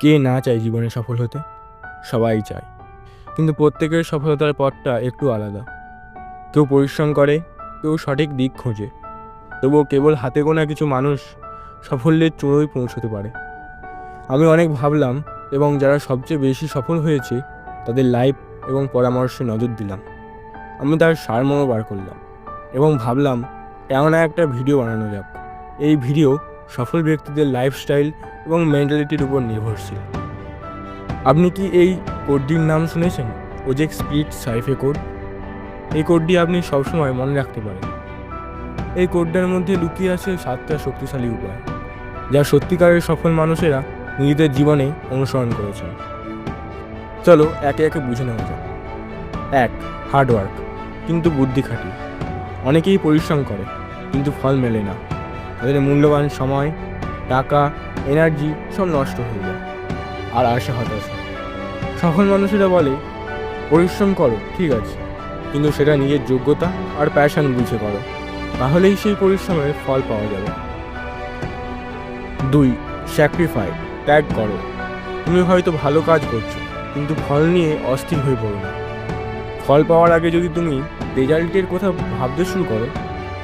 কে না চায় জীবনে সফল হতে? সবাই চায়, কিন্তু প্রত্যেকের সফলতার পথটা একটু আলাদা। কেউ পরিশ্রম করে, কেউ সঠিক দিক খোঁজে, তবুও কেবল হাতে গোনা কিছু মানুষ সাফল্যের চূড়োয় পৌঁছতে পারে। আমি অনেক ভাবলাম এবং যারা সবচেয়ে বেশি সফল হয়েছে তাদের লাইফ এবং পরামর্শে নজর দিলাম। আমি তার সারমর্ম বার করলাম এবং ভাবলাম এমন একটা ভিডিও বানানো যাক। এই ভিডিও সফল ব্যক্তিদের লাইফস্টাইল এবং মেন্টালিটির উপর নির্ভরশীল। আপনি কি এই কোডটির নাম শুনেছেন? ওজেক স্পিরিট সাইফে কোড। এই কোডটি আপনি সবসময় মনে রাখতে পারেন। এই কোডটার মধ্যে লুকিয়ে আছে 7টা শক্তিশালী উপায়, যা সত্যিকারের সফল মানুষেরা নিজেদের জীবনে অনুসরণ করেছেন। চলো একে একে বুঝে নেওয়া যাক। 1. হার্ডওয়ার্ক, কিন্তু বুদ্ধি খাটিয়ে। অনেকেই পরিশ্রম করে কিন্তু ফল মেলে না। তাদের মূল্যবান সময়, টাকা, এনার্জি সব নষ্ট হয়ে যায় আর আসে হতাশা। সফল মানুষেরা বলে পরিশ্রম করো, ঠিক আছে, কিন্তু সেটা নিজের যোগ্যতা আর প্যাশন বুঝে করো, তাহলেই সেই পরিশ্রমের ফল পাওয়া যাবে। 2. স্যাক্রিফাইস, ত্যাগ করো। তুমি হয়তো ভালো কাজ করছো, কিন্তু ফল নিয়ে অস্থির হয়ে পড়ো না। ফল পাওয়ার আগে যদি তুমি রেজাল্টের কথা ভাবতে শুরু করো,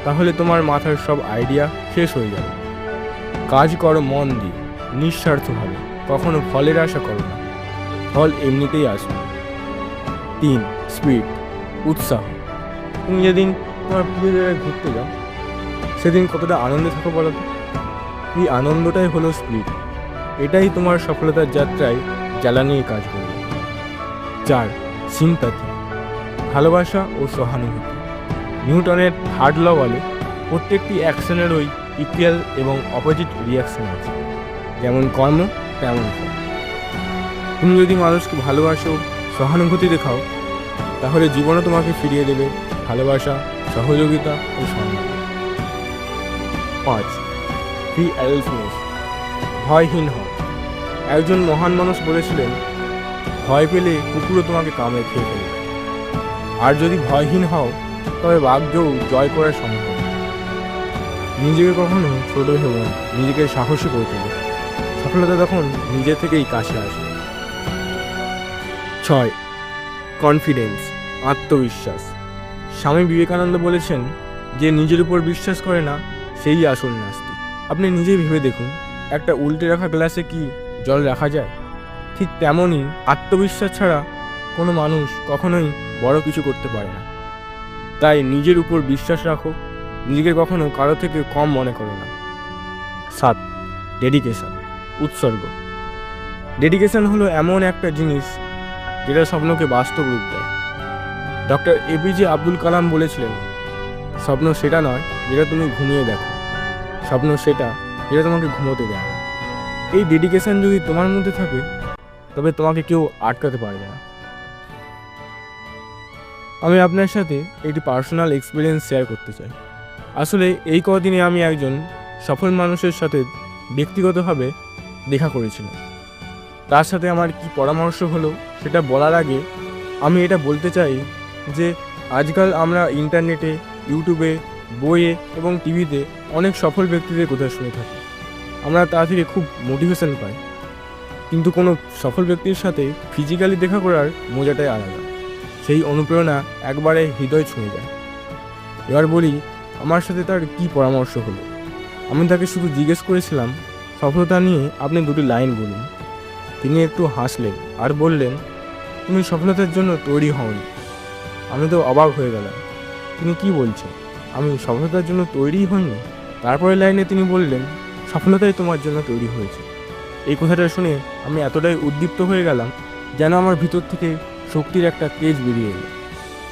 তাহলে তোমার মাথার সব আইডিয়া শেষ হয়ে যাবে। কাজ করো মন দিয়ে, নিঃস্বার্থভাবে, কখনো ফলের আশা করো না, ফল এমনিতেই আসবে। 3. স্পিড, উৎসাহ। তুমি যেদিন তোমার প্রিয় জায়গায় ঘুরতে যাও, সেদিন কতটা আনন্দে থাকো বলো তো? এই আনন্দটাই হলো স্পিড। এটাই তোমার সফলতার যাত্রায় জ্বালানির কাজ করবে। 4. সিম্প্যাথি, ভালোবাসা ও সহানুভূতি। নিউটনের থার্ড ল বলে প্রত্যেকটি অ্যাকশনেরই ইকুয়াল এবং অপোজিট রিয়াকশন আছে, যেমন কর্ম তেমন ফল। তুমি যদি মানুষকে ভালোবাসো, সহানুভূতি দেখাও, তাহলে জীবনও তোমাকে ফিরিয়ে দেবে ভালোবাসা, সহযোগিতা ও সম্মান। 5. ফিয়ারলেসনেস, ভয়হীন হও। একজন মহান মানুষ বলেছিলেন, ভয় পেলে কুকুরও তোমাকে কামড়ে খেয়ে ফেলবে। আর যদি ভয়হীন হও, তবে বাঘকেও জয় করা সম্ভব। নিজেকে কখনো ছোট ভেবো না, নিজেকে সাহসী করে তোলো। সফলতা তখন নিজে থেকেই কাছে আসে। 6. কনফিডেন্স, আত্মবিশ্বাস। স্বামী বিবেকানন্দ বলেছেন, যে নিজের উপর বিশ্বাস করে না সেই আসল নাস্তিক। আপনি নিজেই ভেবে দেখুন, একটা উল্টে রাখা গ্লাসে কি জল রাখা যায়? ঠিক তেমনই আত্মবিশ্বাস ছাড়া কোনো মানুষ কখনোই বড় কিছু করতে পারে না। তাই নিজের উপর বিশ্বাস রাখো, নিজেকে কখনো কারো থেকে কম মনে করো না। 7. ডেডিকেশন, উৎসর্গ। ডেডিকেশন হলো এমন একটা জিনিস যেটা স্বপ্নকে বাস্তব রূপ দেয়। ডক্টর এপিজে আব্দুল কালাম বলেছিলেন, স্বপ্ন সেটা নয় যেটা তুমি ঘুমিয়ে দেখো, স্বপ্ন সেটা যেটা তোমাকে ঘুমোতে দেয় না। এই ডেডিকেশন যদি তোমার মধ্যে থাকে, তবে তোমাকে কেউ আটকাতে পারবে না। আমি আপনার সাথে একটি পার্সোনাল এক্সপিরিয়েন্স শেয়ার করতে চাই। আসলে এই কদিনে আমি একজন সফল মানুষের সাথে ব্যক্তিগতভাবে দেখা করেছিলাম। তার সাথে আমার কি পরামর্শ হলো সেটা বলার আগে আমি এটা বলতে চাই যে আজকাল আমরা ইন্টারনেটে, ইউটিউবে, বইয়ে এবং টিভিতে অনেক সফল ব্যক্তিদের কথা শুনে থাকি। আমরা তা থেকে খুব মোটিভেশন পাই, কিন্তু কোনো সফল ব্যক্তির সাথে ফিজিক্যালি দেখা করার মজাটাই আলাদা। সেই অনুপ্রেরণা একবারে হৃদয় ছুঁয়ে যায়। এবার বলি আমার সাথে তার কি পরামর্শ হলো। আমি তাকে শুধু জিজ্ঞেস করেছিলাম, সফলতা নিয়ে আপনি দুটি লাইন বলুন। তিনি একটু হাসলেন আর বললেন, তুমি সফলতার জন্য তৈরি হওনি। আমি তো অবাক হয়ে গেলাম, তিনি কি বলছেন? আমি সফলতার জন্য তৈরিই হইনি? তারপরের লাইনে তিনি বললেন, সফলতাই তোমার জন্য তৈরি হয়েছে। এই কথাটা শুনে আমি এতটাই উদ্দীপ্ত হয়ে গেলাম যেন আমার ভিতর থেকে শক্তির একটা তেজ বেরিয়ে এলো।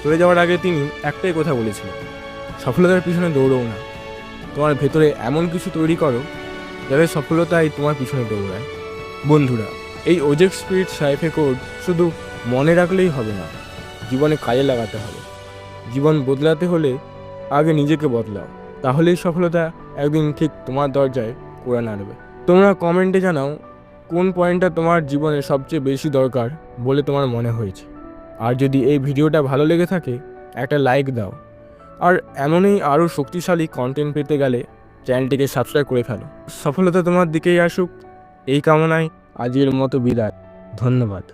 চলে যাওয়ার আগে তিনি একটাই কথা বলেছিলেন, সফলতার পিছনে দৌড়ও না, তোমার ভেতরে এমন কিছু তৈরি করো যাতে সফলতাই তোমার পিছনে দৌড়ায়। বন্ধুরা, এই ওজেক স্পিরিট সাইফে কোড শুধু মনে রাখলেই হবে না, জীবনে কাজে লাগাতে হবে। জীবন বদলাতে হলে আগে নিজেকে বদলাও, তাহলেই সফলতা একদিন ঠিক তোমার দরজায় কোড়া নাড়বে। তোমরা কমেন্টে জানাও কোন পয়েন্টটা তোমার জীবনে সবচেয়ে বেশি দরকার বলে তোমার মনে হয়েছে। আর যদি এই ভিডিওটা ভালো লেগে থাকে একটা লাইক দাও। আর এমনই আরও শক্তিশালী কন্টেন্ট পেতে গেলে চ্যানেলটিকে সাবস্ক্রাইব করে ফেলো। সফলতা তোমার দিকেই আসুক এই কামনায় আজকের মতো বিদায়। ধন্যবাদ।